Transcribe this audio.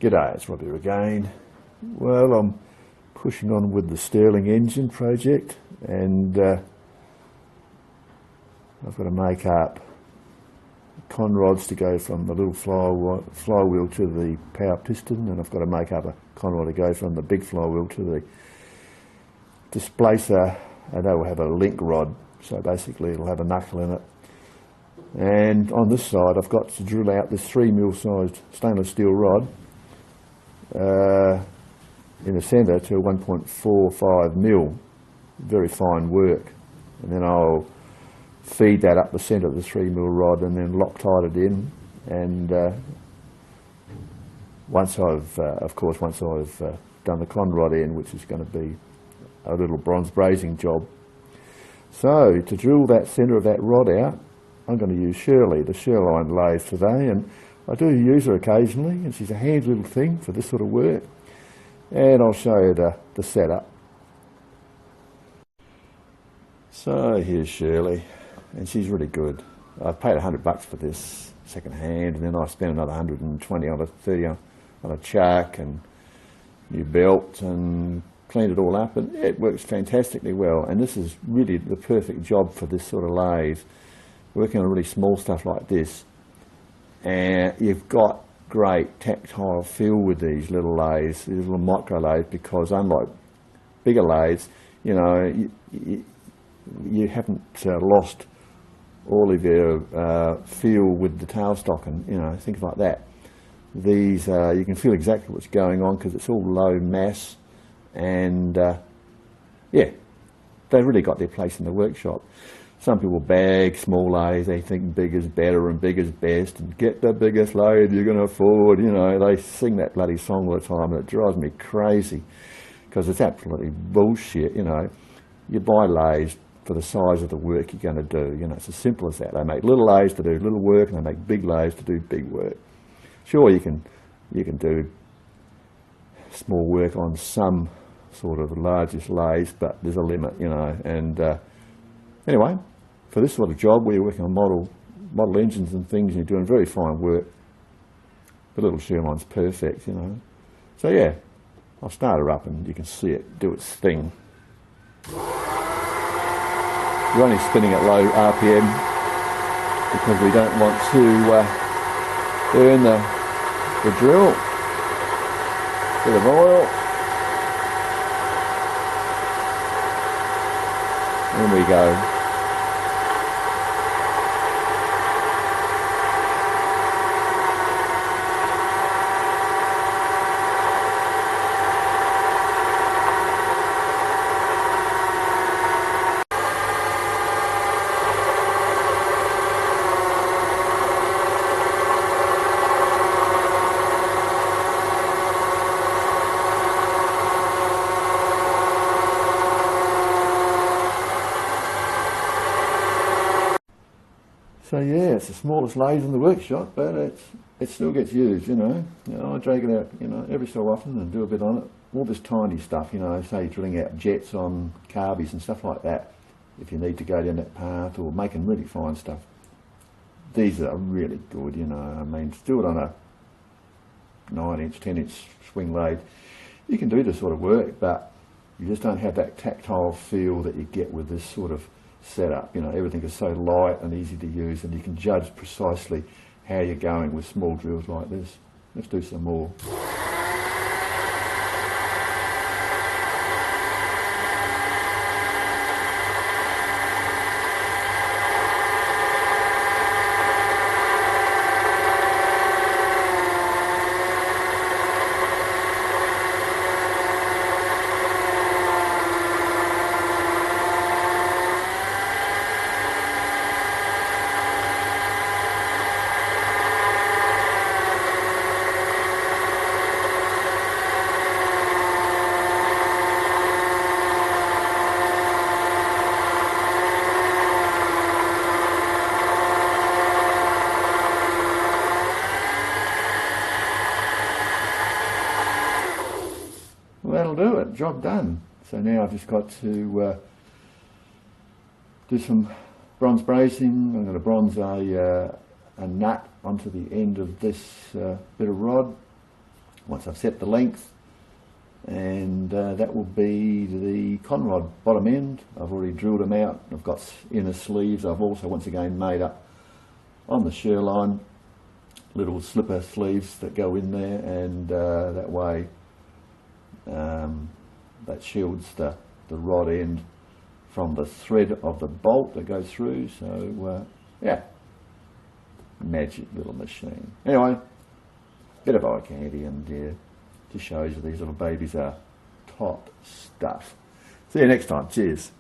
G'day, it's Robbie again. Well, I'm pushing on with the Sherline engine project, and I've got to make up con rods to go from the little flywheel to the power piston, and I've got to make up a con rod to go from the big flywheel to the displacer, and that will have a link rod, so basically it'll have a knuckle in it. And on this side I've got to drill out this 3mm sized stainless steel rod in the centre to 1.45mm, very fine work, and then I'll feed that up the centre of the 3mm rod and then Loctite it in. And once I've done the con rod end, which is going to be a little bronze brazing job. So to drill that centre of that rod out, I'm going to use Sherline, the Sherline lathe today, and I do use her occasionally, and she's a handy little thing for this sort of work. And I'll show you the setup. So here's Shirley, and she's really good. I paid $100 for this second hand, and then I spent another 120 on a 30 on a chuck and new belt, and cleaned it all up, and it works fantastically well. And this is really the perfect job for this sort of lathe, working on really small stuff like this. And you've got great tactile feel with these little lathes, these little micro lathes, because unlike bigger lathes, you know, you haven't lost all of your feel with the tailstock and, you know, things like that. These, you can feel exactly what's going on because it's all low mass, and yeah, they've really got their place in the workshop. Some people bag small lathes, they think big is better and big is best, and get the biggest lathe you're going to afford, you know. They sing that bloody song all the time, and it drives me crazy because it's absolutely bullshit, you know. You buy lathes for the size of the work you're going to do, you know. It's as simple as that. They make little lathes to do little work, and they make big lathes to do big work. Sure, you can do small work on some sort of largest lathes, but there's a limit, you know. And anyway, for this sort of job where you're working on model engines and things, and you're doing very fine work, the little Sherline's perfect, you know. So yeah, I'll start her up and you can see it do its thing. We're only spinning at low RPM because we don't want to burn the drill. Bit of oil. In we go. So yeah, it's the smallest lathe in the workshop, but it still gets used, you know. I drag it out, you know, every so often and do a bit on it. All this tiny stuff, you know, say drilling out jets on carbies and stuff like that, if you need to go down that path, or making really fine stuff. These are really good, you know. I mean, to do it on a 9-inch, 10-inch swing lathe, you can do this sort of work, but you just don't have that tactile feel that you get with this sort of setup. You know, everything is so light and easy to use, and you can judge precisely how you're going with small drills like this. Let's do some more. That'll do it, job done. So now I've just got to do some bronze bracing. I'm going to bronze a nut onto the end of this bit of rod, once I've set the length, and that will be the conrod bottom end. I've already drilled them out. I've got inner sleeves. I've also once again made up on the Sherline little slipper sleeves that go in there, and that way that shields the rod end from the thread of the bolt that goes through. So yeah, magic little machine. Anyway, bit of eye candy, and yeah, just shows you these little babies are top stuff. See you next time. Cheers.